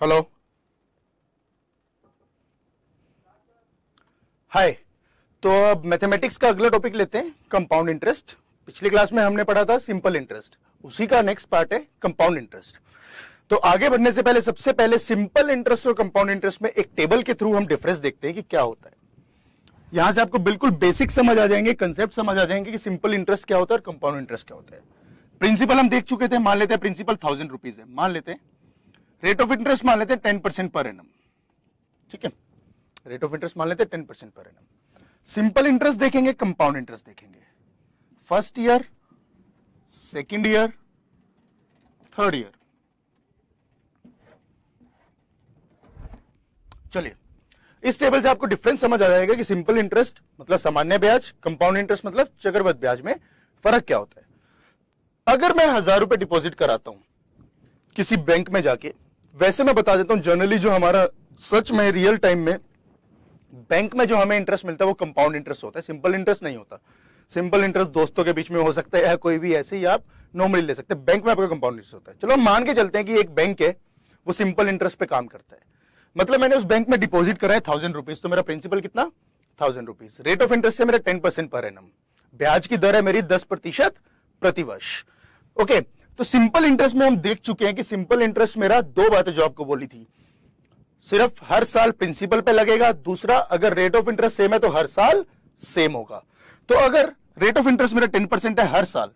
Hello, हाय। तो अब mathematics का अगला टॉपिक लेते हैं, कंपाउंड इंटरेस्ट। पिछली क्लास में हमने पढ़ा था सिंपल इंटरेस्ट, उसी का नेक्स्ट पार्ट है कंपाउंड इंटरेस्ट। तो आगे बढ़ने से पहले सबसे पहले सिंपल इंटरेस्ट और कंपाउंड इंटरेस्ट में एक टेबल के थ्रू हम डिफरेंस देखते हैं कि क्या होता है। यहां से आपको बिल्कुल बेसिक समझ आ जाएंगे, कंसेप्ट समझ आ जाएंगे कि सिंपल इंटरेस्ट क्या होता है और कंपाउंड इंटरेस्ट क्या होता है। प्रिंसिपल हम देख चुके थे, मान लेते हैं प्रिंसिपल 1000 रुपीज है, मान लेते हैं। रेट ऑफ इंटरेस्ट मान लेते हैं 10% पर एनम, ठीक है। रेट ऑफ इंटरेस्ट मान लेते हैं 10% पर एनम। सिंपल इंटरेस्ट देखेंगे, कंपाउंड इंटरेस्ट देखेंगे। First year, second year, third year. चलिए, इस टेबल से आपको डिफरेंस समझ आ जाएगा कि सिंपल इंटरेस्ट मतलब सामान्य ब्याज, कंपाउंड इंटरेस्ट मतलब चक्रवृद्धि ब्याज में फर्क क्या होता है। अगर मैं 1000 रुपए डिपॉजिट कराता हूं किसी बैंक में जाके, वैसे मैं बता देता हूं जनरली जो हमारा सच में रियल टाइम में बैंक में जो हमें इंटरेस्ट मिलता है वो कंपाउंड इंटरेस्ट होता है, सिंपल इंटरेस्ट नहीं होता। सिंपल इंटरेस्ट दोस्तों के बीच में हो सकता है या कोई भी ऐसे ही आप नॉर्मली ले सकते हैं। बैंक में आपका कंपाउंड इंटरेस्ट होता है। चलो हम मान के चलते हैं कि एक बैंक है, वो सिंपल इंटरेस्ट पे काम करता है। मतलब मैंने उस बैंक में डिपॉजिट करा है 1000 रुपीज, तो मेरा प्रिंसिपल कितना 1000 रुपीज। रेट ऑफ इंटरेस्ट है मेरा 10% पर एनम, ब्याज की दर है मेरी 10% प्रतिवर्ष। ओके, तो सिंपल इंटरेस्ट में हम देख चुके हैं कि सिंपल इंटरेस्ट मेरा दो बातें जो आपको बोली थी, सिर्फ हर साल प्रिंसिपल पे लगेगा, दूसरा अगर रेट ऑफ इंटरेस्ट सेम है तो हर साल सेम होगा। तो अगर रेट ऑफ इंटरेस्ट मेरा 10% है हर साल,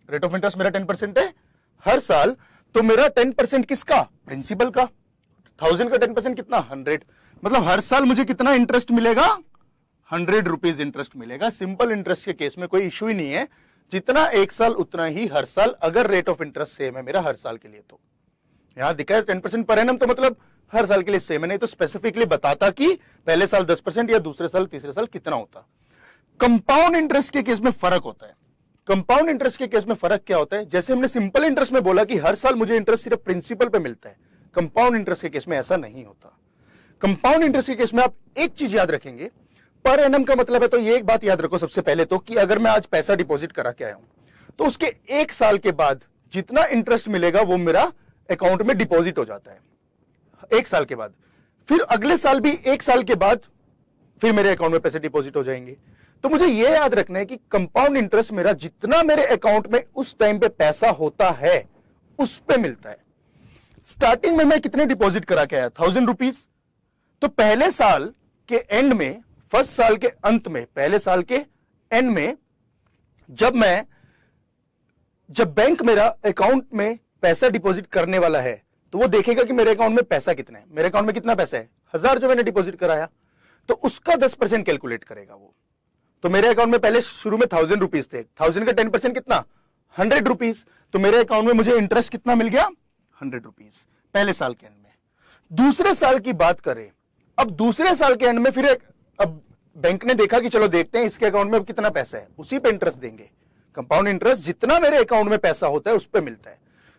रेट ऑफ इंटरेस्ट मेरा 10% है हर साल, तो मेरा 10% किसका, प्रिंसिपल का। 1000 का 10% कितना, 100। मतलब हर साल मुझे कितना इंटरेस्ट मिलेगा, 100 रुपीज इंटरेस्ट मिलेगा। सिंपल इंटरेस्ट के केस में कोई इश्यू ही नहीं है, जितना एक साल उतना ही हर साल, अगर रेट ऑफ इंटरेस्ट सेम है मेरा हर साल के लिए। तो यहां दिखा है 10% पर एनम, तो मतलब हर साल के लिए सेम है, नहीं तो स्पेसिफिकली बताता कि पहले साल 10% या दूसरे साल तीसरे साल कितना होता। कंपाउंड इंटरेस्ट के केस में फर्क होता है। कंपाउंड इंटरेस्ट के केस में फर्क क्या होता है, जैसे हमने सिंपल इंटरेस्ट में बोला कि हर साल मुझे इंटरेस्ट सिर्फ प्रिंसिपल पे मिलता है, कंपाउंड इंटरेस्ट के केस में ऐसा नहीं होता। कंपाउंड इंटरेस्ट के केस में आप एक चीज याद रखेंगे, पर एनम का मतलब है, तो ये एक बात याद रखो सबसे पहले तो, कि अगर मैं आज पैसा डिपॉजिट करा के आया हूं तो उसके एक साल के बाद जितना इंटरेस्ट मिलेगा वो मेरा अकाउंट में डिपॉजिट हो जाता है एक साल के बाद। फिर अगले साल भी एक साल के बाद फिर मेरे अकाउंट में पैसे डिपॉजिट हो जाएंगे। तो मुझे यह याद रखना है कि कंपाउंड इंटरेस्ट मेरा जितना मेरे अकाउंट में उस टाइम पे पैसा होता है उस पे मिलता है। स्टार्टिंग में मैं कितने डिपॉजिट करा के आया, 1000 रुपीज। तो पहले साल के एंड में, फर्स्ट साल के अंत में, पहले साल के एंड में, जब बैंक मेरा अकाउंट में पैसा डिपॉजिट करने वाला है तो वो देखेगा कि मेरे अकाउंट में पैसा कितना है। मेरे अकाउंट में कितना पैसा है, 1000 जो मैंने डिपॉजिट कराया, तो उसका 10% कैलकुलेट करेगा वो। तो मेरे अकाउंट में पहले शुरू में 1000 रुपीज थे, 1000 का 10% कितना, 100 रुपीज। तो मेरे अकाउंट में मुझे इंटरेस्ट कितना मिल गया, 100 रुपीज पहले साल के एंड में। दूसरे साल की बात करें, अब दूसरे साल के एंड में फिर अब बैंक ने देखा कि चलो देखते हैं इसके अकाउंट में अब कितना पैसा है, उसी पे इंटरेस्ट देंगे। कंपाउंड इंटरेस्ट जितना मेरे अकाउंट में पैसा होता है उस पे मिलता है।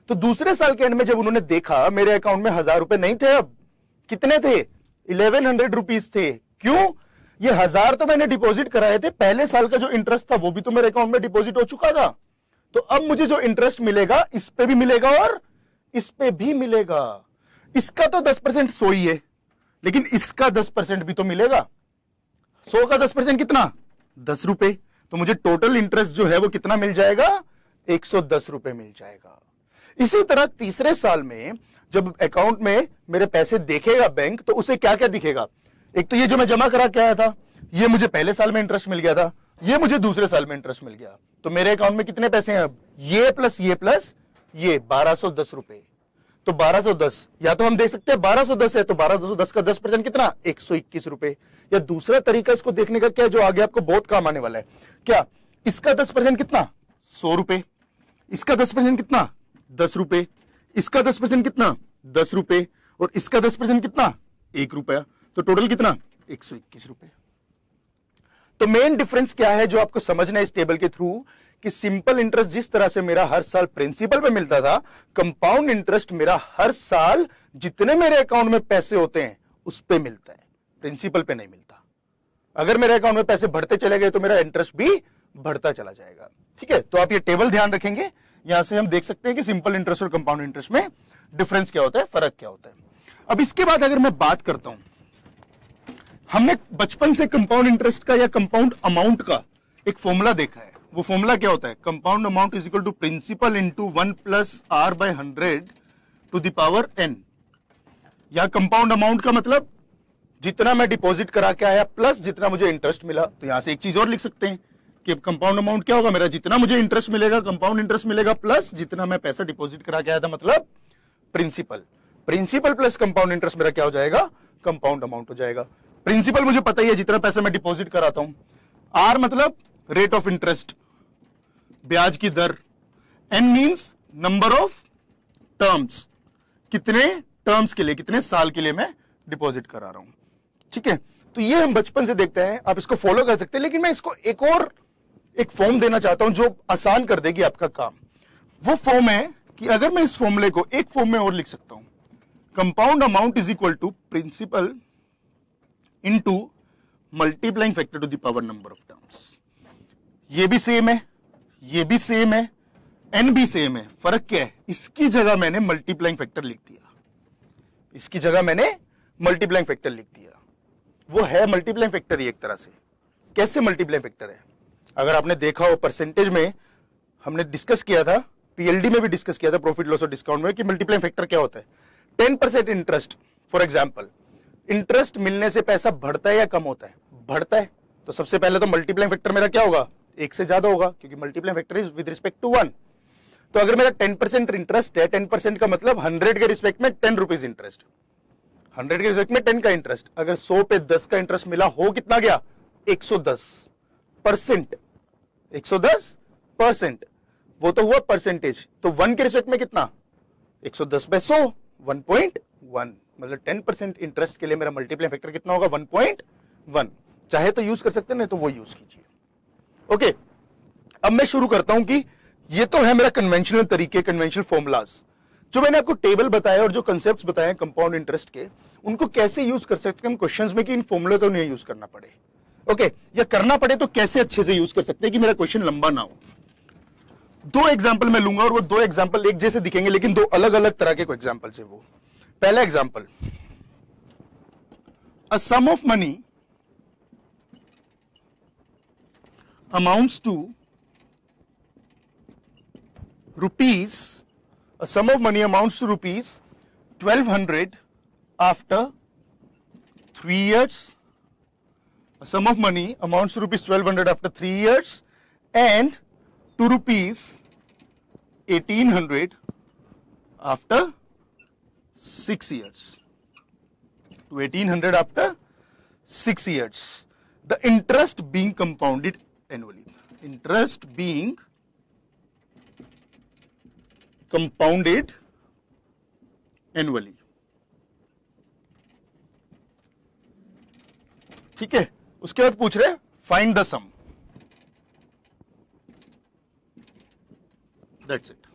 तो दूसरे साल के एंड में जब उन्होंने देखा मेरे अकाउंट में 1000 रुपए नहीं थे, अब कितने थे, 1100 रुपीज थे। क्यों, ये 1000 तो मैंने डिपॉजिट कराए थे, पहले साल का जो इंटरेस्ट था वो भी तो मेरे अकाउंट में डिपॉजिट हो चुका था। तो अब मुझे जो इंटरेस्ट मिलेगा इस पे भी मिलेगा और इस पे भी मिलेगा। इसका तो 10% 100 ही है, लेकिन इसका 10% भी तो मिलेगा। 100 का 10% कितना, 10 रुपए। तो मुझे टोटल इंटरेस्ट जो है वो कितना मिल जाएगा, 110 रुपए मिल जाएगा। इसी तरह तीसरे साल में जब अकाउंट में मेरे पैसे देखेगा बैंक, तो उसे क्या क्या दिखेगा, एक तो ये जो मैं जमा करा के आया था, ये मुझे पहले साल में इंटरेस्ट मिल गया था, ये मुझे दूसरे साल में इंटरेस्ट मिल गया। तो मेरे अकाउंट में कितने पैसे हैं अब, ये प्लस ये प्लस ये 1210 रुपए। तो 1210, या तो हम देख सकते हैं 1210 है तो 1210 का 10% कितना, 121 रुपए। या दूसरा तरीका इसको देखने का क्या है, जो आगे आपको बहुत काम आने वाला है, क्या, इसका 10% कितना, 100 रुपए, इसका 10% कितना, 10 रुपए, इसका 10% कितना, 10 रुपए, और इसका 10% कितना, 1 रुपया। तो टोटल कितना, 121 रुपए। तो मेन डिफरेंस क्या है जो आपको समझना है इस टेबल के थ्रू, कि सिंपल इंटरेस्ट जिस तरह से मेरा हर साल प्रिंसिपल पे मिलता था, कंपाउंड इंटरेस्ट मेरा हर साल जितने मेरे अकाउंट में पैसे होते हैं उस पे मिलता है, प्रिंसिपल पे नहीं मिलता। अगर मेरे अकाउंट में पैसे बढ़ते चले गए तो मेरा इंटरेस्ट भी बढ़ता चला जाएगा। ठीक है, तो आप ये टेबल ध्यान रखेंगे, यहां से हम देख सकते हैं कि सिंपल इंटरेस्ट और कंपाउंड इंटरेस्ट में डिफरेंस क्या होता है, फर्क क्या होता है। अब इसके बाद अगर मैं बात करता हूं, हमने बचपन से कंपाउंड इंटरेस्ट का या कंपाउंड अमाउंट का एक फॉर्मूला देखा है। वो फॉर्मूला क्या होता है? Compound amount is equal to principal into 1 plus R by 100 to the power n। या कंपाउंड अमाउंट का मतलब जितना मैं डिपॉजिट करा के आया प्लस जितना मुझे इंटरेस्ट मिला। तो यहां से एक चीज और लिख सकते हैं कि कंपाउंड अमाउंट क्या होगा मेरा, जितना मुझे इंटरेस्ट मिलेगा कंपाउंड इंटरेस्ट मिलेगा प्लस जितना मैं पैसा डिपॉजिट करा के आया था, मतलब principal. Principal plus compound interest मेरा क्या हो जाएगा? कंपाउंड अमाउंट हो जाएगा। प्रिंसिपल मुझे पता ही है जितना पैसा मैं डिपॉजिट कराता हूं, आर मतलब रेट ऑफ इंटरेस्ट, ब्याज की दर, N means number of terms, कितने टर्म्स के लिए, कितने साल के लिए मैं डिपॉजिट करा रहा हूं। ठीक है, तो ये हम बचपन से देखते हैं, आप इसको फॉलो कर सकते हैं, लेकिन मैं इसको एक और एक फॉर्म देना चाहता हूं जो आसान कर देगी आपका काम। वो फॉर्म है कि अगर मैं इस फॉर्मूले को एक फॉर्म में और लिख सकता हूं, compound amount is equal to principal into multiplying factor to the power number of terms. ये भी सेम है, ये भी सेम है, एन भी सेम है। फर्क क्या है? इसकी जगह मैंने मल्टीप्लाइंग फैक्टर लिख दिया, इसकी जगह मैंने मल्टीप्लाइंग फैक्टर लिख दिया। वो है मल्टीप्लाइंग फैक्टर ही एक तरह से। कैसे मल्टीप्लाइंग फैक्टर है? अगर आपने देखा हो परसेंटेज में हमने डिस्कस किया था, पीएलडी में भी डिस्कस किया था, प्रॉफिट लॉस और डिस्काउंट में, कि मल्टीप्लाइंग फैक्टर क्या होता है। 10% इंटरेस्ट, फॉर एग्जांपल, इंटरेस्ट मिलने से पैसा बढ़ता है या कम होता है? बढ़ता है। तो सबसे पहले तो मल्टीप्लाइंग फैक्टर मेरा क्या होगा? 1 से ज्यादा होगा, क्योंकि multiplying factor is with respect to 1। तो अगर मेरा 10% इंटरेस्ट है, 10% का मतलब 100 के रिस्पेक्ट में 10 रुपीज इंटरेस्ट, 100 के रिस्पेक्ट में 10 का इंटरेस्ट। अगर 100 पे 10 का इंटरेस्ट मिला, हो कितना गया? 110%। 110%, वो तो हुआ परसेंटेज। तो 1 के रिस्पेक्ट में कितना? 110 पे 100, 1.1। मतलब 10% इंटरेस्ट के लिए मेरा मल्टीप्लाइंग फैक्टर कितना होगा? 1.1। चाहे तो यूज कर सकते हैं, नहीं तो वो यूज कीजिए। ओके, अब मैं शुरू करता हूं कि ये तो है मेरा कन्वेंशनल तरीके, कन्वेंशनल फॉर्मूलाज, जो मैंने आपको टेबल बताया और जो कंसेप्ट्स बताए कंपाउंड इंटरेस्ट के, उनको कैसे यूज कर सकते हैं हम क्वेश्चंस में कि इन फॉर्मूले को नहीं यूज करना पड़े। ओके, या करना पड़े तो कैसे अच्छे से यूज कर सकते हैं कि मेरा क्वेश्चन लंबा ना हो। 2 एग्जाम्पल मैं लूंगा और वो 2 एग्जाम्पल एक जैसे दिखेंगे, लेकिन 2 अलग अलग तरह के एग्जाम्पल है वो। पहला example, a sum of money amounts to rupees, a sum of money amounts to rupees 1200 after 3 years. A sum of money amounts to rupees 1200 after 3 years and to rupees 1800 after 6 years. To 1800 after 6 years. The interest being compounded annually. Interest being compounded annually. ठीक है, उसके बाद पूछ रहे find the sum. That's it.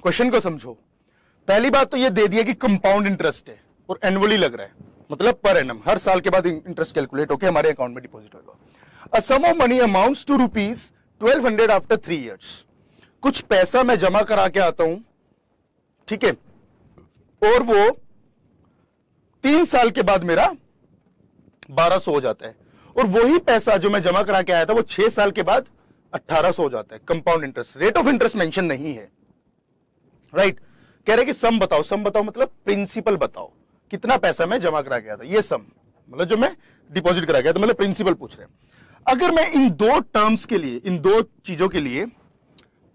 Question को समझो। पहली बात तो ये दे दिया कि कंपाउंड इंटरेस्ट है और एनुअली लग रहा है, मतलब पर एनम, हर साल के बाद इंटरेस्ट कैलकुलेट होकर हमारे अकाउंट में डिपॉजिट होगा। A sum of money amounts to rupees 1200 after 3 years। कुछ पैसा मैं जमा करा के आता हूं, ठीक है, और वो 3 साल के बाद मेरा 1200 हो जाता है, और वही पैसा जो मैं जमा करा के आया था वो 6 साल के बाद 1800 हो जाता है। Compound interest, rate of interest mention नहीं है, राइट। कह रहे कि सम बताओ, सम बताओ मतलब प्रिंसिपल बताओ, कितना पैसा मैं जमा करा के आया था, ये सम मतलब जो मैं डिपॉजिट करा गया था, मतलब प्रिंसिपल पूछ रहे हैं। अगर मैं इन 2 टर्म्स के लिए, इन 2 चीजों के लिए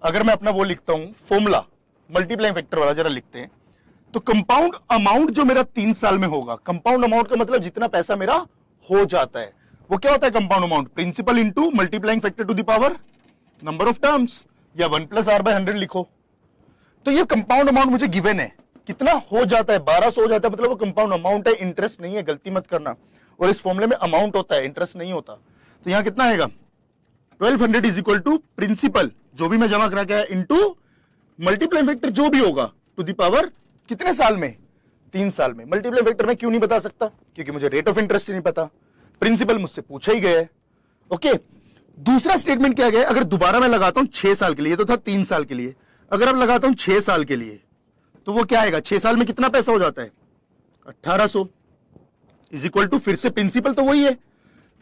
अगर मैं अपना वो लिखता हूं फॉर्मूला, मल्टीप्लाइंग फैक्टर वाला जरा लिखते हैं, तो कंपाउंड अमाउंट जो मेरा 3 साल में होगा, कंपाउंड अमाउंट का मतलब जितना पैसा मेरा हो जाता है, वो क्या होता है compound amount? Principal into multiplying factor to the power number of terms, या 1 प्लस आर बाय 100 लिखो। तो ये कंपाउंड अमाउंट मुझे गिवन है, कितना हो जाता है? 1200 हो जाता है, मतलब वो कंपाउंड अमाउंट है, इंटरेस्ट नहीं है, गलती मत करना। और इस फॉर्मूले में अमाउंट होता है, इंटरेस्ट नहीं होता। तो यहां कितना आएगा? 1200 इज इक्वल टू प्रिंसिपल जो भी मैं जमा करा के आया इंटू मल्टीप्लाइंग फैक्टर जो भी होगा टू द पावर कितने साल में? 3 साल में। मल्टीप्लाइंग फैक्टर मैं क्यों नहीं बता सकता? क्योंकि मुझे रेट ऑफ इंटरेस्ट ही नहीं पता, प्रिंसिपल मुझसे पूछा ही गया है। ओके, दूसरा स्टेटमेंट क्या गया? अगर दोबारा मैं लगाता हूं 6 साल के लिए, तो था 3 साल के लिए, अगर अब लगाता हूं 6 साल के लिए, तो वो क्या आएगा? 6 साल में कितना पैसा हो जाता है? 1800 इज इक्वल टू, फिर से प्रिंसिपल तो वही है,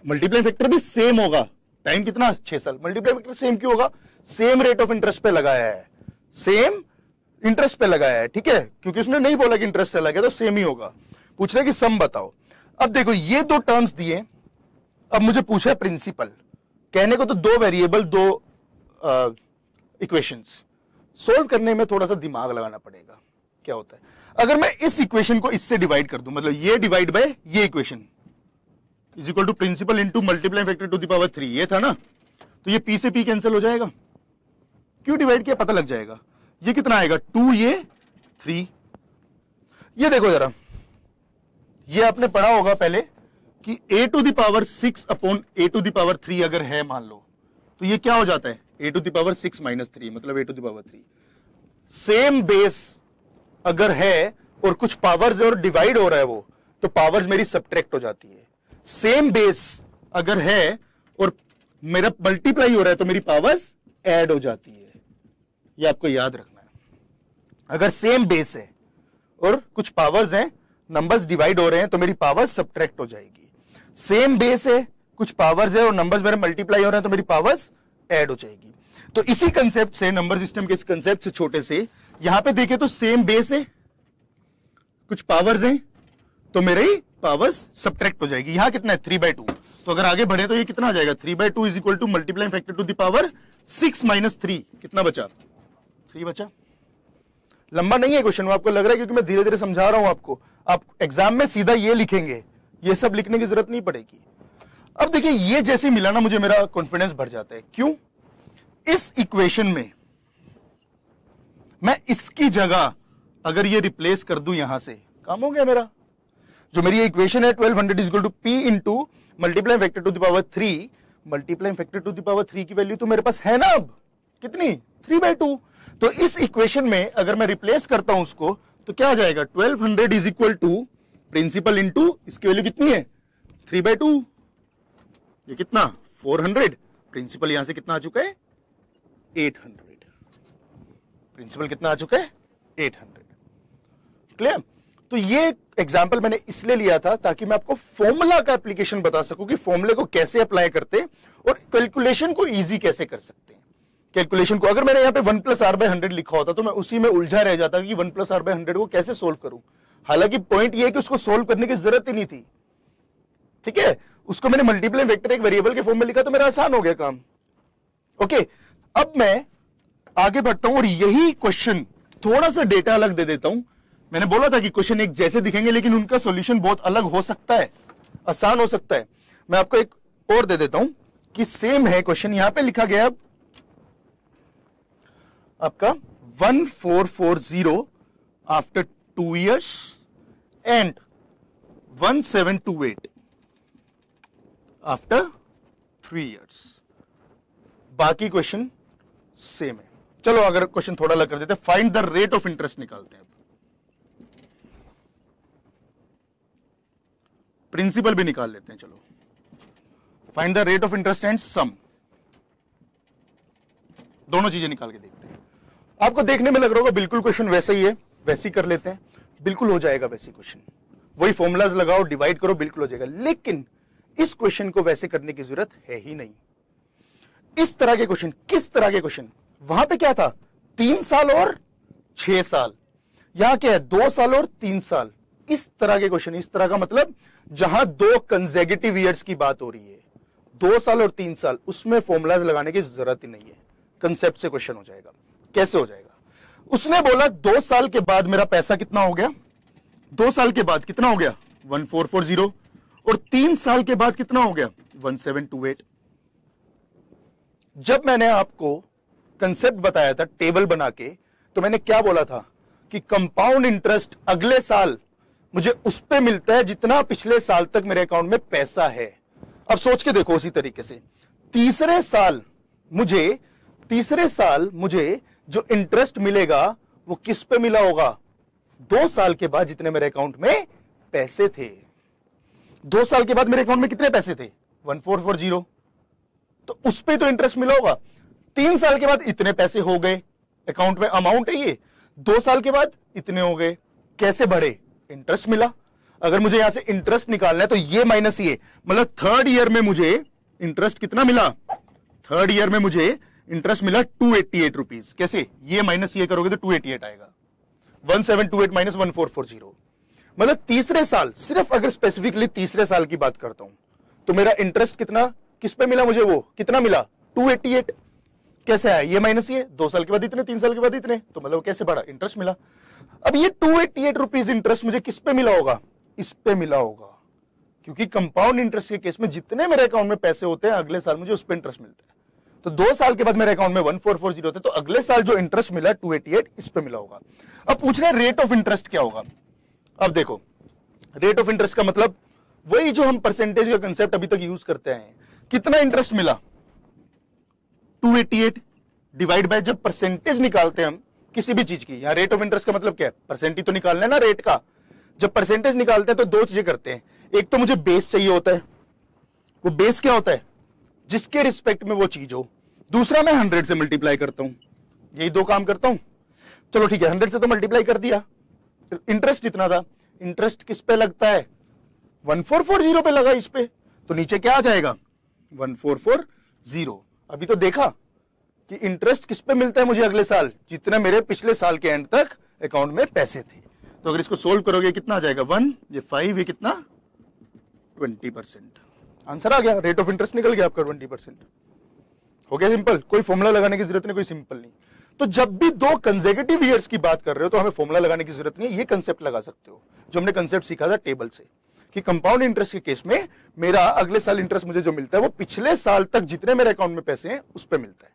मल्टीप्लाई फैक्टर भी सेम होगा, टाइम कितना 6 साल, मल्टीप्लाई फैक्टर सेम क्यों होगा, सेम रेट ऑफ इंटरेस्ट पे लगाया है, सेम इंटरेस्ट पे लगाया है, ठीक है, क्योंकि उसने नहीं बोला कि इंटरेस्ट अलग है तो सेम ही होगा। पूछ रहे कि सम बताओ। अब देखो ये दो टर्म्स दिए, अब मुझे पूछा प्रिंसिपल, कहने को तो दो वेरिएबल, दो इक्वेशंस, सोल्व करने में थोड़ा सा दिमाग लगाना पड़ेगा। क्या होता है अगर मैं इस इक्वेशन को इससे डिवाइड कर दूं, मतलब ये डिवाइड बाय ये equation is equal to principal into multiply factor to the power 3, ये था ना, तो ये p से p कैंसिल हो जाएगा, क्यों डिवाइड किया पता लग जाएगा, ये कितना आएगा 2, ये 3। ये देखो जरा, ये आपने पढ़ा होगा पहले कि a to the power 6 upon a to the power 3 अगर है मान लो, तो ये क्या हो जाता है a to the power 6 minus 3, मतलब a to the power 3। Same base अगर है और कुछ पावर्स है और डिवाइड हो रहा है वो, तो पावर्स मेरी सब्ट्रैक्ट हो जाती है। सेम बेस अगर है और मेरा मल्टीप्लाई हो रहा है तो मेरी पावर्स ऐड हो जाती है, ये आपको याद रखना है। अगर सेम बेस है और कुछ पावर्स हैं, नंबर्स डिवाइड हो रहे हैं तो मेरी पावर्स सब्ट्रैक्ट हो जाएगी। सेम बेस है, कुछ पावर्स है और नंबर्स मेरे मल्टीप्लाई हो रहे हैं तो मेरी पावर्स ऐड हो जाएगी। तो इसी कंसेप्ट से, नंबर सिस्टम के इस कंसेप्ट से छोटे से, यहां पे देखें तो सेम बेस है, कुछ पावर्स हैं, तो मेरे ही पावर्स सब्ट्रैक्ट हो जाएगी। यहां कितना है 3/2, तो अगर आगे बढ़े तो ये कितना आ जाएगा 3/2 is equal to multiply factor to the power 6 minus 3, कितना बचा 3 बचा। लंबा नहीं है क्वेश्चन, वो आपको लग रहा है क्योंकि मैं धीरे धीरे समझा रहा हूं आपको, आप एग्जाम में सीधा ये लिखेंगे, ये सब लिखने की जरूरत नहीं पड़ेगी। अब देखिए ये जैसे मिला ना, मुझे मेरा कॉन्फिडेंस बढ़ जाता है। क्यों? इस इक्वेशन में मैं इसकी जगह अगर ये रिप्लेस कर दूं, यहां से काम हो गया मेरा। जो मेरी इक्वेशन है 1200 is equal to p into multiply factor to the power 3, multiply factor to the power 3 की वैल्यू तो मेरे पास है ना, अब कितनी 3/2। तो इस इक्वेशन में अगर मैं रिप्लेस करता हूं उसको, तो क्या आ जाएगा 1200 is equal to principal into इसकी वैल्यू कितनी है 3/2, ये कितना 400, प्रिंसिपल यहां से कितना आ चुका है 800, प्रिंसिपल कितना आ चुका है 800। क्लियर? तो ये एग्जांपल मैंने इसलिए लिया था ताकि मैं आपको फॉर्मूला का एप्लीकेशन बता सकूं कि फॉर्मूले को कैसे अप्लाई करते और कैलकुलेशन को इजी कैसे कर सकते हैं। कैलकुलेशन को अगर मैंने यहां पे 1 + r/100 लिखा होता तो मैं उसी में उलझा रह जाता कि 1 + r/100 को कैसे सोल्व करूं। हालांकि पॉइंट ये है कि उसको सोल्व करने की जरूरत ही नहीं थी, ठीक है, उसको मैंने मल्टीप्लाई वेक्टर एक वेरिएबल के फॉर्म में लिखा तो मेरा आसान हो गया काम। ओके, अब मैं आगे बढ़ता हूं और यही क्वेश्चन थोड़ा सा डेटा अलग दे देता हूं। मैंने बोला था कि क्वेश्चन एक जैसे दिखेंगे लेकिन उनका सॉल्यूशन बहुत अलग हो सकता है, आसान हो सकता है। मैं आपको एक और दे देता हूं कि सेम है क्वेश्चन, यहां पे लिखा गया आपका 1440 after 2 years and 1728 after 3 years। बाकी क्वेश्चन सेम है। चलो अगर क्वेश्चन थोड़ा अलग कर देते, find the rate of interest निकालते हैं। प्रिंसिपल भी निकाल लेते हैं। चलो find the rate of interest and sum, दोनों चीजें निकाल के देखते हैं। आपको देखने में लग रहा होगा बिल्कुल क्वेश्चन वैसे ही है, वैसे ही कर लेते हैं, बिल्कुल हो जाएगा वैसे क्वेश्चन, वही फॉर्मूलाज लगाओ डिवाइड करो बिल्कुल हो जाएगा। लेकिन इस क्वेश्चन को वैसे करने की जरूरत है ही नहीं। इस तरह के क्वेश्चन, किस तरह के क्वेश्चन, वहां पे क्या था 3 साल और 6 साल, यहां क्या है 2 साल और 3 साल। इस तरह के क्वेश्चन, इस तरह का मतलब जहां 2 कंसेक्यूटिव ईयर्स की बात हो रही है, 2 साल और 3 साल, उसमें फॉर्मूलाज लगाने की जरूरत ही नहीं है, कंसेप्ट से क्वेश्चन हो जाएगा। कैसे हो जाएगा? उसने बोला 2 साल के बाद मेरा पैसा कितना हो गया, 2 साल के बाद कितना हो गया 1440 और 3 साल के बाद कितना हो गया 1728। जब मैंने आपको कंसेप्ट बताया था टेबल बना के, तो मैंने क्या बोला था कि कंपाउंड इंटरेस्ट अगले साल मुझे उस पे मिलता है जितना पिछले साल तक मेरे अकाउंट में पैसा है। अब सोच के देखो उसी तरीके से तीसरे साल मुझे जो इंटरेस्ट मिलेगा वो किस पे मिला होगा, 2 साल के बाद जितने मेरे अकाउंट में पैसे थे। 2 साल के बाद मेरे अकाउंट में कितने पैसे थे 1440, तो उस पे तो इंटरेस्ट मिला होगा। 3 साल के बाद इतने पैसे हो गए अकाउंट में, अमाउंट है ये, 2 साल के बाद इतने हो गए, कैसे बढ़े, इंटरेस्ट मिला। अगर मुझे यहां से इंटरेस्ट निकालना है तो ये माइनस ये, मतलब थर्ड ईयर में मुझे इंटरेस्ट कितना मिला, थर्ड ईयर में मुझे इंटरेस्ट मिला 288 रुपीज। कैसे, ये माइनस ये करोगे तो 288 आएगा, 1728 माइनस 1440। मतलब तीसरे साल, सिर्फ अगर स्पेसिफिकली तीसरे साल की बात करता हूं तो मेरा इंटरेस्ट कितना, किस पे मिला मुझे, वो कितना मिला 288। कैसे आया, ये माइनस ये, 2 साल के बाद इतने, 3 साल के बाद इतने, तो मतलब कैसे बढ़ा, इंटरेस्ट मिला। अब ये 288 रुपीज इंटरेस्ट मुझे किस पे मिला होगा, इस पे मिला होगा, क्योंकि कंपाउंड इंटरेस्ट के केस में जितने मेरे अकाउंट में पैसे होते हैं अगले साल मुझे उस पे इंटरेस्ट मिलता है। तो 2 साल के बाद मेरे अकाउंट में 1440 होते, तो अगले साल जो इंटरेस्ट मिला 288 इस पे मिला होगा। अब पूछ रहे रेट ऑफ इंटरेस्ट क्या होगा। अब देखो, रेट ऑफ इंटरेस्ट का मतलब वही जो हम परसेंटेज का कंसेप्ट अभी तक यूज करते हैं। कितना इंटरेस्ट मिला 288 डिवाइड बाय, जब परसेंटेज निकालते हैं हम किसी भी चीज की, यहां रेट ऑफ इंटरेस्ट का मतलब क्या है, परसेंटेज तो निकालना है ना रेट का। जब परसेंटेज निकालते हैं तो 2 चीजें करते हैं, एक तो मुझे बेस चाहिए होता है, वो बेस क्या होता है, जिसके रिस्पेक्ट में वो चीज हो, दूसरा मैं 100 से मल्टीप्लाई करता हूं, यही 2 काम करता हूं। चलो ठीक है, 100 से तो मल्टीप्लाई कर दिया, इंटरेस्ट कितना था, इंटरेस्ट किस पे लगता है 1440 पे लगा इस पे, तो नीचे क्या आ जाएगा 1440। अभी तो देखा कि इंटरेस्ट किस पे मिलता है मुझे अगले साल, जितने मेरे पिछले साल के एंड तक अकाउंट में पैसे थे। तो अगर इसको सोल्व करोगे कितना आ जाएगा 1, ये 5, ये कितना 20%। आंसर आ गया, रेट ऑफ इंटरेस्ट निकल गया आपका 20%। हो गया सिंपल, कोई फॉर्मूला लगाने की जरूरत नहीं, कोई सिंपल नहीं। तो जब भी 2 कंसेक्यूटिव ईयर्स की बात कर रहे हो तो हमें फॉर्मूला लगाने की जरूरत नहीं है, ये कंसेप्ट लगा सकते हो जो हमने कंसेप्ट सीखा था टेबल से, कि कंपाउंड इंटरेस्ट के केस में मेरा अगले साल इंटरेस्ट मुझे जो मिलता है वो पिछले साल तक जितने मेरे अकाउंट में पैसे हैं उस पर मिलता है।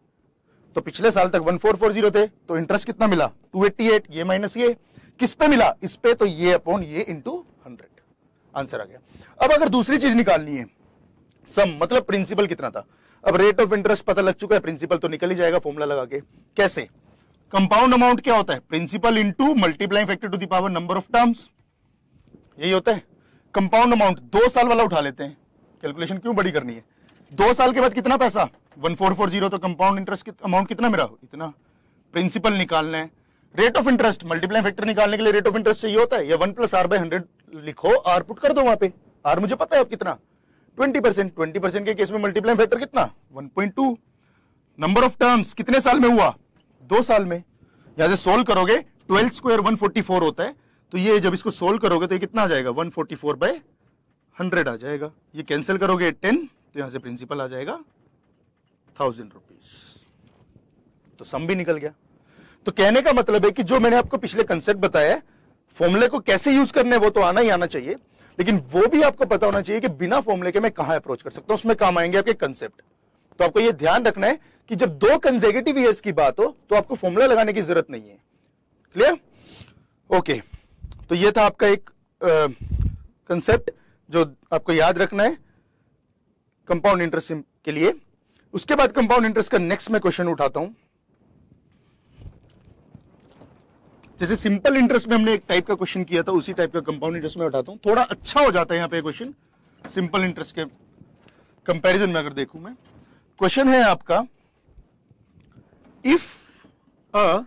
तो पिछले साल तक 1440 थे, तो इंटरेस्ट कितना मिला 288, ये माइनस ये, किस पे मिला, इस पे, तो ये अपॉन ये इंटू 100। आंसर आ गया। अब अगर दूसरी चीज निकालनी है, सम मतलब प्रिंसिपल कितना था। अब रेट ऑफ इंटरेस्ट पता लग चुका है, प्रिंसिपल तो निकल ही जाएगा फॉर्मूला लगा के। कैसे, कंपाउंड अमाउंट क्या होता है, principal into multiplying factor to the power number of terms, यही होता है। कंपाउंड अमाउंट 2 साल वाला उठा लेते हैं, कैलकुलेशन क्यों बड़ी करनी है। 2 साल के बाद कितना पैसा 1440, तो कंपाउंड इंटरेस्ट अमाउंट कितना मेरा, इतना। प्रिंसिपल निकालना है, rate of interest multiplying factor निकालने के लिए रेट ऑफ इंटरेस्ट चाहिए होता है, या 1 + r/100 लिखो, आर पुट कर दो वहां पे, आर मुझे पता है अब कितना 20%। 20% के केस में मल्टीप्लाइंग फैक्टर कितना 1.2। नंबर ऑफ टर्म्स कितने साल में हुआ 2 साल में। यहां से सोल्व करोगे 12² 144 होता है, तो ये जब इसको सोल्व करोगे तो ये कितना आ जाएगा 144/100 आ जाएगा। ये कैंसिल करोगे 10, तो यहां से प्रिंसिपल आ जाएगा 1000 रुपीज, तो सम भी निकल गया। तो कहने का मतलब है कि जो मैंने आपको पिछले कंसेप्ट बताया, फॉर्मूले को कैसे यूज करने वो तो आना ही आना चाहिए, लेकिन वो भी आपको पता होना चाहिए कि बिना फॉर्मूले के मैं कहां अप्रोच कर सकता हूं, उसमें काम आएंगे आपके कंसेप्ट। तो आपको यह ध्यान रखना है कि जब 2 कंसेक्यूटिव ईयर्स की बात हो तो आपको फॉर्मूला लगाने की जरूरत नहीं है। Clear, okay. तो यह था आपका एक कंसेप्ट जो आपको याद रखना है कंपाउंड इंटरेस्ट के लिए। उसके बाद कंपाउंड इंटरेस्ट का नेक्स्ट मैं क्वेश्चन उठाता हूं। जैसे सिंपल इंटरेस्ट में हमने एक टाइप का क्वेश्चन किया था, उसी टाइप का कंपाउंड इंटरेस्ट में उठाता हूं, थोड़ा अच्छा हो जाता है यहां पे क्वेश्चन सिंपल इंटरेस्ट के कंपैरिजन में। अगर देखूं मैं, क्वेश्चन है आपका, if a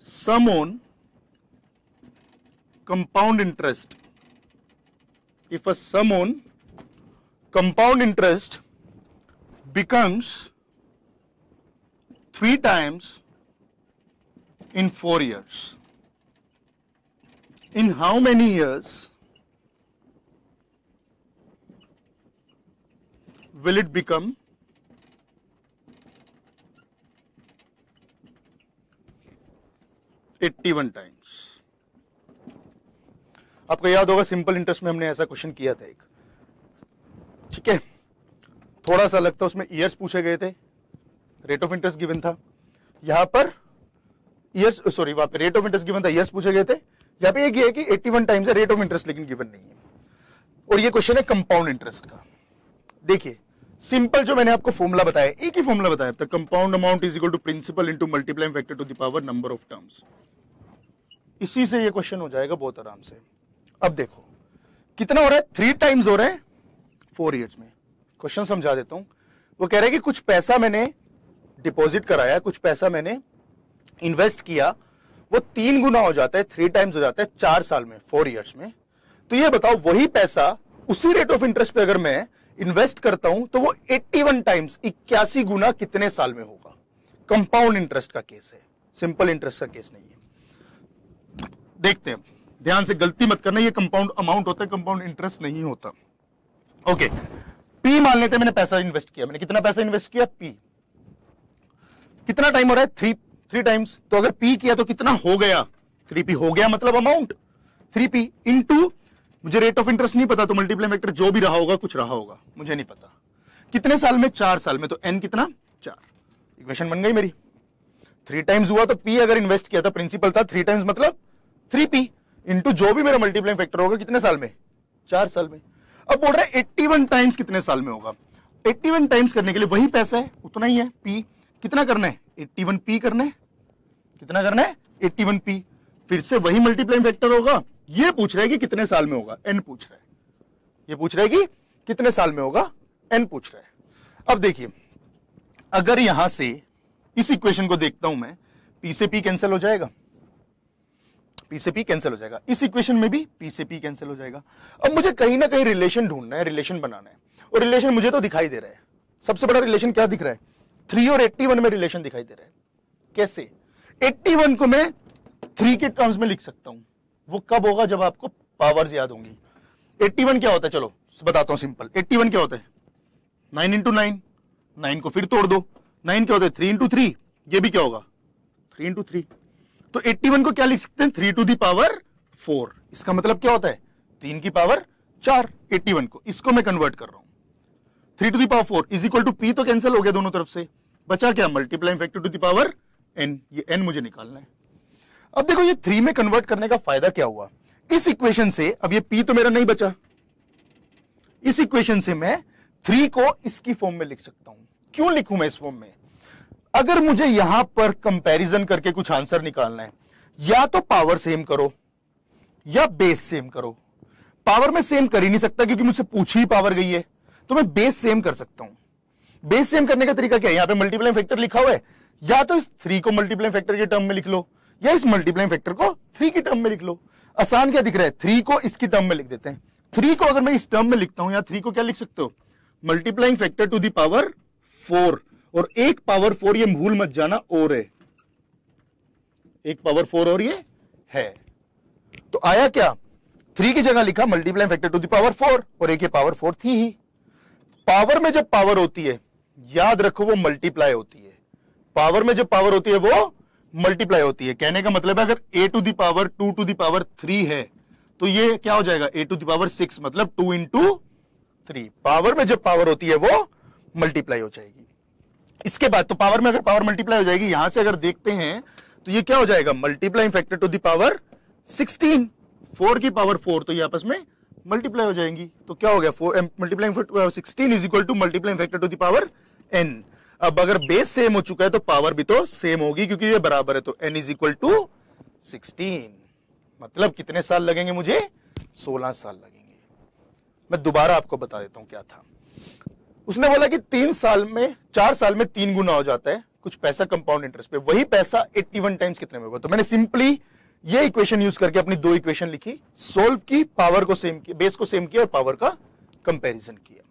sum on compound interest, if a sum on compound interest becomes 3 times in 4 years, in how many years will it become 81 times? आपको याद होगा सिंपल इंटरेस्ट में हमने ऐसा क्वेश्चन किया था एक, ठीक है। थोड़ा सा लगता है उसमें ईयर्स पूछे गए थे, रेट ऑफ इंटरेस्ट गिवन था, यहां पर ईयर्स, सॉरी वहां पे रेट ऑफ इंटरेस्ट गिवन था, ईयर्स पूछे गए थे। यहां पे एक ये है कि 81 टाइम्स है रेट ऑफ इंटरेस्ट, लेकिन गिवन नहीं है। और ये क्वेश्चन है कंपाउंड इंटरेस्ट का। देखिए सिंपल जो मैंने आपको फॉर्मूला बताया, एक ही फॉर्मूला बताया अब तक, compound amount is equal to principal into multiplying factor to the power number of terms. इसी से ये क्वेश्चन हो जाएगा बहुत आराम से। अब देखो कितना हो रहा है, 3 टाइम्स हो रहा है 4 ईयर्स में। क्वेश्चन समझा देता हूं। वो कह रहा है कि कुछ पैसा मैंने डिपॉजिट कराया, कुछ पैसा मैंने इन्वेस्ट किया, वो 3 गुना हो जाता है, 3 टाइम्स हो जाता है 4 साल में, 4 ईयर्स में। तो ये बताओ वही पैसा उसी रेट ऑफ इंटरेस्ट पे अगर मैं इन्वेस्ट करता हूं तो वो 81 टाइम्स 81 गुना कितने साल में होगा? कंपाउंड इंटरेस्ट का केस है, सिंपल इंटरेस्ट का केस नहीं है। देखते हैं, ध्यान से, गलती मत करना, ये कंपाउंड अमाउंट होता है, कंपाउंड इंटरेस्ट नहीं होता। ओके, पी मान लेते हैं मैंने पैसा इन्वेस्ट किया, मैंने कितना पैसा इन्वेस्ट किया? पी। कितना टाइम हो रहा है? 3 टाइम्स। तो अगर पी किया तो कितना हो गया? 3p हो गया, मतलब अमाउंट 3p इंटू, मुझे रेट ऑफ इंटरेस्ट नहीं पता तो मल्टीप्लाई फैक्टर जो भी रहा होगा, कुछ रहा होगा, मुझे नहीं पता। कितने साल में? 4 साल में, तो n कितना? 4। इक्वेशन बन गई मेरी। 3 टाइम्स हुआ तो p अगर इन्वेस्ट किया था, प्रिंसिपल था 3 टाइम्स मतलब 3p इंटू जो भी मेरा मल्टीप्लाइंग फैक्टर होगा, कितने साल में? 4 साल में। अब बोल रहा है 81 टाइम्स कितने साल में होगा? 81 टाइम्स करने के लिए वही पैसा है, उतना ही है, p कितना करना है? 81p करना है। कितना करना है? 81p। फिर से वही मल्टीप्लाइंग फैक्टर होगा। ये पूछ रहा है कि कितने साल में होगा, n पूछ रहा है। ये पूछ रहा है कि कितने साल में होगा, n पूछ रहा है। अब देखिए, अगर यहां से इस इक्वेशन को देखता हूं मैं, p से p कैंसिल हो जाएगा, p से p कैंसिल हो जाएगा, इस इक्वेशन में भी p से p कैंसिल हो जाएगा। अब मुझे कहीं ना कहीं रिलेशन ढूंढना है, रिलेशन बनाना है, और रिलेशन मुझे तो दिखाई दे रहा है। सबसे बड़ा रिलेशन क्या दिख रहा है? 3 और 81 में रिलेशन दिखाई दे रहा है। कैसे? 81 को मैं 3 के टर्म्स में लिख सकता हूं। वो कब होगा? जब आपको पावर्स याद होंगी। 81 क्या होता है? चलो बताता हूं सिंपल। 81 क्या होता है? 9 इंटू 9, 9 को फिर तोड़ दो। 9 क्या होता है? 3 इंटू 3, ये भी क्या होगा? 3 इंटू 3। तो 81 को क्या लिख सकते हैं? 3 टू दी पावर 4। इसका मतलब क्या होता है? 3 की पावर 4। 81 को, इसको मैं कन्वर्ट कर रहा हूं। 3 to the power 4 is equal to p, तो कैंसिल हो गया दोनों तरफ से, बचा क्या? Multiplying factor to the power n। ये n मुझे निकालना है। अब देखो, ये 3 में कन्वर्ट करने का फायदा क्या हुआ? इस इक्वेशन से, अब ये p तो मेरा नहीं बचा, इस इक्वेशन से मैं 3 को इसकी फॉर्म में लिख सकता हूं। क्यों लिखूं मैं इस फॉर्म में? अगर मुझे यहां पर कंपैरिजन करके कुछ आंसर निकालना है, या तो पावर सेम करो या बेस सेम करो। पावर में सेम कर ही नहीं सकता क्योंकि मुझसे पूछी ही पावर गई है, तो मैं बेस सेम कर सकता हूं। बेस सेम करने का तरीका क्या है? यहां पे मल्टीप्लाइंग फैक्टर लिखा हुआ है, या तो इस 3 को मल्टीप्लाइंग फैक्टर के टर्म में लिख लो, या इस मल्टीप्लाइंग फैक्टर को 3 की टर्म में लिख लो। आसान क्या दिख रहा है? 3 को इसकी टर्म में लिख देते हैं। 3 को अगर मैं इस टर्म में लिखता हूं, या 3 को क्या लिख सकते हो? Multiplying factor to the power 4, और एक पावर 4 ये भूल मत जाना और है, एक पावर 4 और ये है। तो आया क्या? 3 की जगह लिखा multiplying factor to the power 4, और एक ये पावर 4 थी ही। पावर में जब पावर होती है, याद रखो, वो मल्टीप्लाई होती है। पावर में जब पावर होती है वो मल्टीप्लाई होती है। कहने का मतलब है, अगर a to the power 2 to the power 3 है, तो ये क्या हो जाएगा? a टू दी पावर 6, मतलब 2 इंटू 3। पावर में जब पावर होती है वो मल्टीप्लाई हो जाएगी। इसके बाद तो पावर में अगर पावर मल्टीप्लाई हो जाएगी, यहां से अगर देखते हैं तो ये क्या हो जाएगा? Multiplying factor to the power 16, 4 की पावर 4, तो ये आपस में मल्टीप्लाई हो जाएंगी। तो क्या हो गया? 4 multiplying 16 is equal to multiplying factor to the power n। अब अगर बेस सेम हो चुका है तो पावर भी तो सेम होगी, क्योंकि ये बराबर है, तो n इज इक्वल टू 16। मतलब कितने साल लगेंगे मुझे? 16 साल लगेंगे। मैं दोबारा आपको बता देता हूं क्या था। उसने बोला कि 4 साल में 3 गुना हो जाता है कुछ पैसा कंपाउंड इंटरेस्ट पे। वही पैसा 81 टाइम्स कितने में होगा? तो मैंने सिंपली ये इक्वेशन यूज करके अपनी 2 इक्वेशन लिखी, सोल्व की, पावर को सेम किया, बेस को सेम किया, और पावर का कंपैरिजन किया।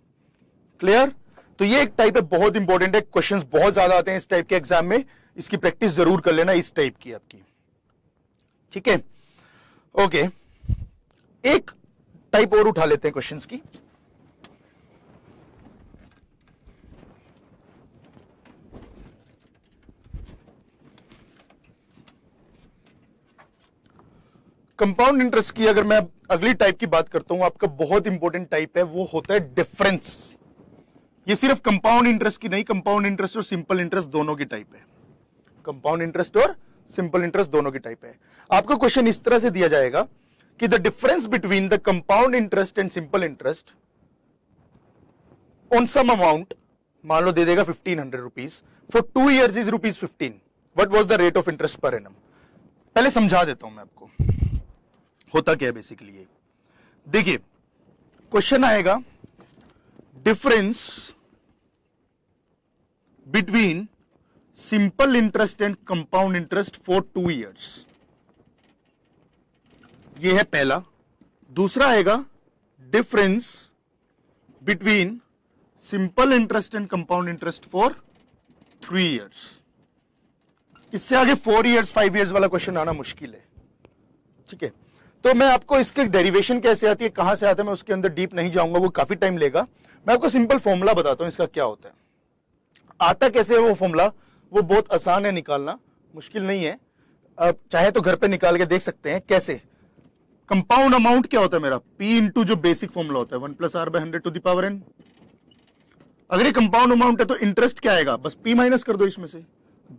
क्लियर? तो ये एक टाइप है, बहुत इंपॉर्टेंट है, क्वेश्चंस बहुत ज्यादा आते हैं इस टाइप के एग्जाम में, इसकी प्रैक्टिस जरूर कर लेना इस टाइप की आपकी। ठीक है, ओके। एक टाइप और उठा लेते हैं क्वेश्चंस की। कंपाउंड इंटरेस्ट की अगर मैं अगली टाइप की बात करता हूं, आपका बहुत इंपॉर्टेंट टाइप है, वो होता है डिफरेंस। ये सिर्फ कंपाउंड इंटरेस्ट की नहीं, कंपाउंड इंटरेस्ट और सिंपल इंटरेस्ट दोनों की टाइप है। कंपाउंड इंटरेस्ट और सिंपल इंटरेस्ट दोनों की टाइप है। आपको क्वेश्चन इस तरह से दिया जाएगा कि the difference between the compound interest and simple interest on sum amount, मान लो दे देगा 1500 rupees, for 2 years is ₹15। What was the rate of interest per annum? पहले समझा देता हूं मैं आपको होता क्या है बेसिकली। ये देखिए, क्वेश्चन आएगा difference between simple interest and compound interest for 2 years। ये है पहला। दूसरा आएगा difference between simple interest and compound interest for 3 years। इससे आगे 4 years 5 years वाला क्वेश्चन आना मुश्किल है, ठीक है। तो मैं आपको इसके डेरिवेशन कैसे आती है, कहां से आता है, मैं उसके अंदर डीप नहीं जाऊंगा, वो काफी टाइम लेगा। मैं आपको सिंपल फॉर्मूला बताता हूं इसका क्या होता है। आता कैसे है वो फॉर्मूला, वो बहुत आसान है, निकालना मुश्किल नहीं है। अब चाहे तो घर पे निकाल के देख सकते हैं कैसे। कंपाउंड अमाउंट क्या होता है मेरा, P इंटू जो बेसिक फॉर्मूला होता है 1 + R/100 to the power n। अगर ये कंपाउंड अमाउंट है तो इंटरेस्ट क्या आएगा, बस P माइनस कर दो इसमें से।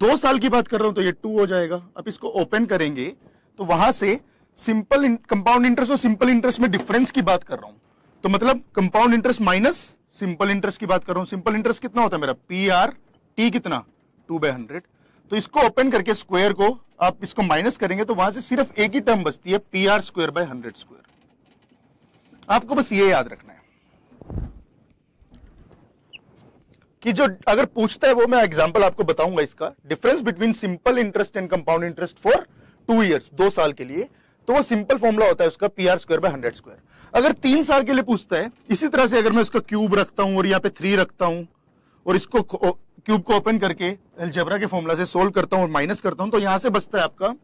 2 साल की बात कर रहा हूं तो ये 2 हो जाएगा। अब इसको ओपन करेंगे तो वहां से सिंपल कंपाउंड इंटरेस्ट और सिंपल इंटरेस्ट में डिफरेंस की बात कर रहा हूं, तो मतलब compound interest minus simple interest की बात कर रहा हूं। सिंपल इंटरेस्ट कितना होता है मेरा, PR T कितना 2/100। तो इसको ओपन करके स्क्वायर को आप इसको माइनस करेंगे तो वहां से सिर्फ एक ही टर्म बचती है, PR²/100²। आपको बस ये याद रखना है कि जो अगर पूछता है वो मैं एग्जांपल आपको बताऊंगा इसका, difference between simple interest and compound interest for 2 years 2 साल के लिए, तो वो सिंपल फॉर्मूला होता है उसका PR²/100²। अगर 3 साल के लिए पूछता है, इसी तरह से अगर मैं उसका क्यूब रखता हूं और यहाँ पे 3 रखता हूं और इसको क्यूब को ओपन करके अलजेब्रा के फॉर्मूला से सोल्व करता हूं और माइनस करता हूं, तो यहां से बचता है आपका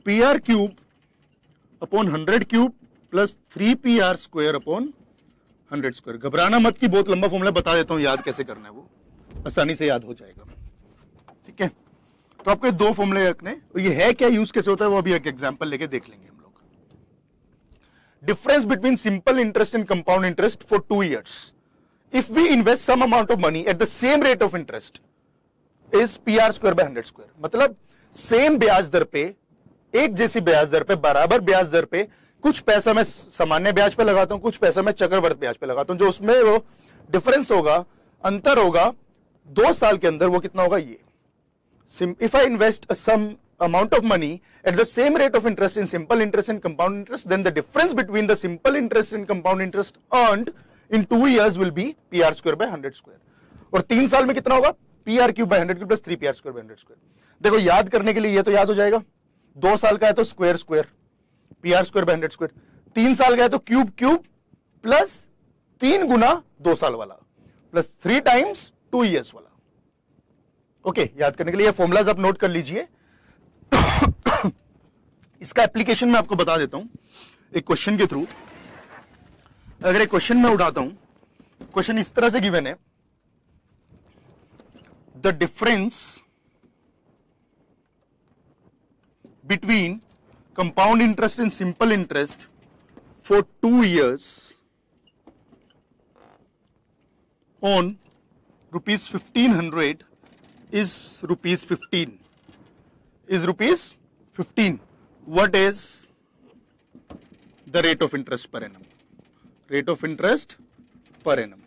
PR³/100³ प्लस 3PR²/100²। घबराना मत कि बहुत लंबा फॉर्मूला बता देता हूं, याद कैसे करना है वो आसानी से याद हो जाएगा, ठीक है। तो आपको 2 फॉर्मूले रखने, और ये है क्या, यूज कैसे होता है, वो अभी एक एग्जांपल लेके देख लेंगे हम लोग। Difference between simple interest and compound interest for 2 years if we invest some amount of money at the same rate of interest is PR²/100²। मतलब सेम ब्याज दर पे, एक जैसी ब्याज दर पे, बराबर ब्याज दर पे, कुछ पैसा मैं सामान्य ब्याज पे लगाता हूं, कुछ पैसा मैं चक्रवृद्धि ब्याज पे लगाता हूं, जो उसमें वो डिफरेंस होगा, अंतर होगा 2 साल के अंदर, वो कितना होगा ये। If I invest some amount of money at the same rate of interest in simple interest and compound interest, then the difference between the simple interest and compound interest earned in 2 years will be PR²/100²। और 3 साल में कितना होगा, PR³/100³ plus 3PR²/100²। देखो याद करने के लिए ये तो याद हो जाएगा, 2 साल का है तो स्क्वायर स्क्वायर PR²/100², 3 साल का है तो क्यूब क्यूब प्लस 3 गुना 2 साल वाला प्लस 3 टाइम्स 2 years वाला। ओके, याद करने के लिए फॉर्मूलाज आप नोट कर लीजिए। इसका एप्लीकेशन मैं आपको बता देता हूं एक क्वेश्चन के थ्रू। अगर एक क्वेश्चन मैं उठाता हूं, क्वेश्चन इस तरह से गिवन है, the difference between compound interest and simple interest for 2 years on ₹1500 is ₹15 is ₹15। what is the rate of interest per annum, rate of interest per annum।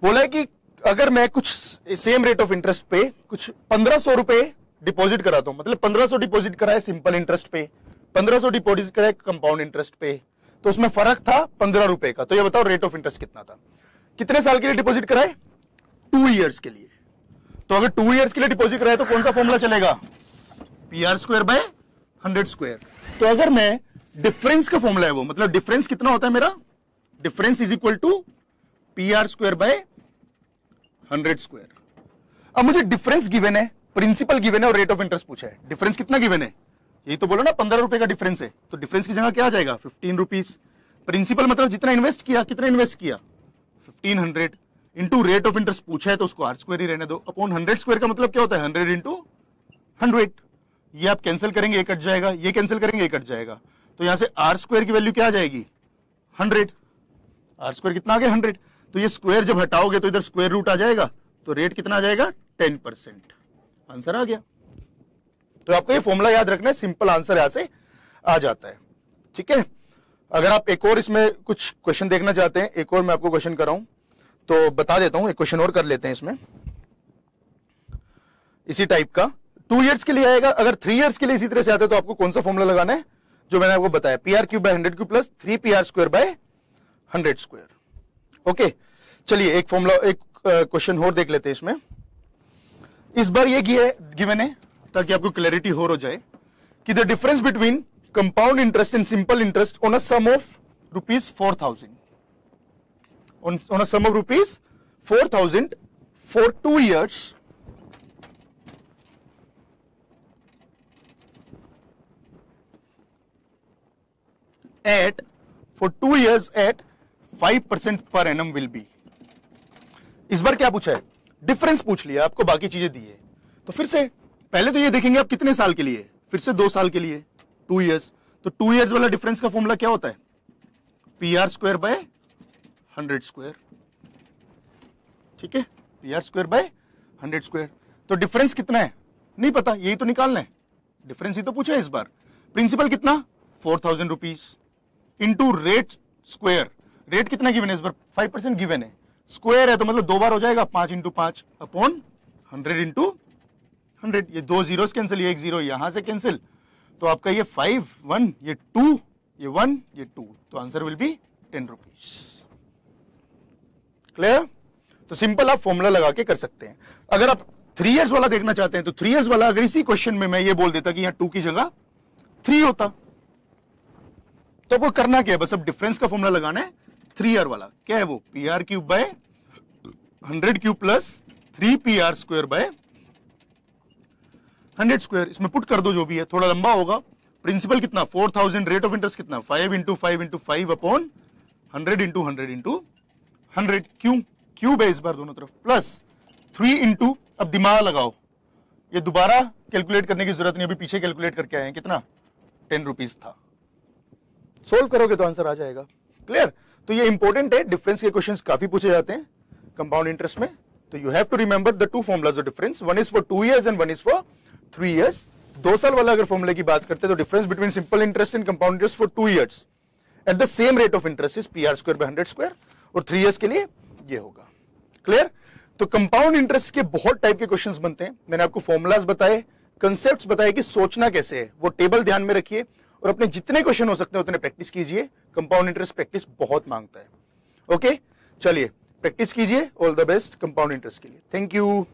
बोला है कि अगर मैं कुछ सेम रेट ऑफ इंटरेस्ट पे कुछ 1500 रुपए डिपॉजिट कराता हूं, मतलब 1500 डिपॉजिट कराए सिंपल इंटरेस्ट पे, 1500 डिपॉजिट कराए कंपाउंड इंटरेस्ट पे, तो उसमें फर्क था 15 रुपए का। तो ये बताओ रेट ऑफ इंटरेस्ट कितना था, कितने साल के लिए डिपॉजिट कराए, 2 years के लिए। तो अगर 2 years के लिए डिपॉजिट कराए तो कौन सा फॉर्मूला चलेगा, PR²/100²। तो अगर मैं डिफरेंस का फॉर्मूला है वो, मतलब डिफरेंस कितना होता है मेरा, difference is equal to PR²/100²। अब मुझे डिफरेंस गिवन है, प्रिंसिपल गिवन है और रेट ऑफ इंटरेस्ट पूछा है। डिफरेंस कितना गिवन है, यही तो बोलो ना, 15 रुपए का डिफरेंस है, तो डिफरेंस की जगह क्या आ जाएगा, 15 रुपीज। प्रिंसिपल मतलब जितना इन्वेस्ट किया, कितना इन्वेस्ट किया 1500 इंटू रेट ऑफ इंटरेस्ट पूछा है तो उसको R² ही रहने दो, अपॉन 100² का मतलब क्या होता है 100 इंटू 100। ये आप कैंसिल करेंगे, ये कट जाएगा, ये कैंसिल करेंगे, ये कट जाएगा, तो यहां से R² की वैल्यू क्या आ जाएगी 100। R² कितना आ गया 100, तो ये स्क्वायर जब हटाओगे तो इधर स्क्वायर रूट आ जाएगा, तो रेट कितना आ जाएगा 10%। आंसर आ गया। तो आपको ये फॉर्मूला याद रखना है, सिंपल आंसर यहां से आ जाता है, ठीक है। अगर आप एक और इसमें कुछ क्वेश्चन देखना चाहते हैं, एक और मैं आपको क्वेश्चन कराऊं तो बता देता हूं, एक क्वेश्चन और कर लेते हैं इसमें इसी टाइप का। 2 years के लिए आएगा, अगर 3 years के लिए इसी तरह से आता है तो आपको कौन सा फॉर्मूला लगाना है जो मैंने आपको बताया, PR³/100³ प्लस 3PR²/100²। ओके, चलिए एक फॉर्मूला, एक क्वेश्चन और देख लेते हैं इसमें। इस बार ये गिवन है ताकि आपको क्लैरिटी हो जाए कि the difference between compound interest and simple interest on a sum of rupees 4,000. On a sum of rupees 4,000 for 2 years. At for 2 years at 5% per annum will be. इस बार क्या पूछा है? डिफरेंस पूछ लिया, आपको बाकी चीजें दी है। तो फिर से पहले तो ये देखेंगे आप कितने साल के लिए, फिर से 2 साल के लिए 2 इयर्स। तो 2 इयर्स वाला डिफरेंस का फॉर्मूला क्या होता है? PR square by 100 square. ठीक है, PR स्क्वायर बाय 100 स्क्वायर। तो डिफरेंस कितना है नहीं पता, यही तो निकालना है। डिफरेंस ही तो पूछा है इस बार। प्रिंसिपल कितना? 4,000 rupees into rate square. Rate कितना गिवन है इस बार? 5% गिवन है। स्क्वायर है तो मतलब 2 बार हो जाएगा, 5 इंटू 5 अपॉन 100 इंटू 100। ये 2 जीरोस कैंसिल, ये 1 जीरो यहां से कैंसिल, तो आपका ये 5 1, ये 2, ये 1, ये 2, तो answer will be 10 rupees. Clear? तो सिंपल आप फॉर्मूला लगा के कर सकते हैं। अगर आप 3 इयर्स वाला देखना चाहते हैं तो 3 इयर्स वाला अगर इसी क्वेश्चन में मैं ये बोल देता कि यहां 2 की जगह 3 होता, तो आपको करना क्या है? बस अब डिफरेंस का फॉर्मूला लगाना है। 3 ईयर वाला क्या है वो? PR cube by 100 cube plus 3 PR square by 100 square. इसमें पुट कर दो जो भी है, थोड़ा लंबा होगा। प्रिंसिपल कितना? 4,000। रेट ऑफ इंटरेस्ट कितना? 5 into 5 into 5 upon 100 into 100 into 100। Cube है इस बार दोनों तरफ, प्लस 3 इंटू, अब दिमाग लगाओ, ये दोबारा कैलकुलेट करने की जरूरत नहीं, अभी पीछे कैलकुलेट करके आए हैं। कितना? 10 रुपीज था। सोल्व करोगे तो आंसर आ जाएगा। क्लियर? तो ये इंपॉर्टेंट है, डिफरेंस के क्वेश्चंस काफी पूछे जाते हैं कंपाउंड इंटरेस्ट में। तो you have to remember the 2 formulas of difference, one is for 2 years and one is for 3 years. 2 साल वाला अगर फॉर्मूले की बात करते हैं तो difference between simple interest and compound interest for 2 years at the same rate of interest is PR square by 100 square, और 3 इयर्स के लिए ये होगा। क्लियर? तो कंपाउंड इंटरेस्ट के बहुत टाइप के क्वेश्चंस बनते हैं। मैंने आपको फॉर्मुलाज बताए, कंसेप्ट्स बताए कि सोचना कैसे है, वो टेबल ध्यान में रखिए और अपने जितने क्वेश्चन हो सकते हैं उतने प्रैक्टिस कीजिए। कंपाउंड इंटरेस्ट प्रैक्टिस बहुत मांगता है। ओके, चलिए प्रैक्टिस कीजिए। All the best compound interest के लिए। Thank you.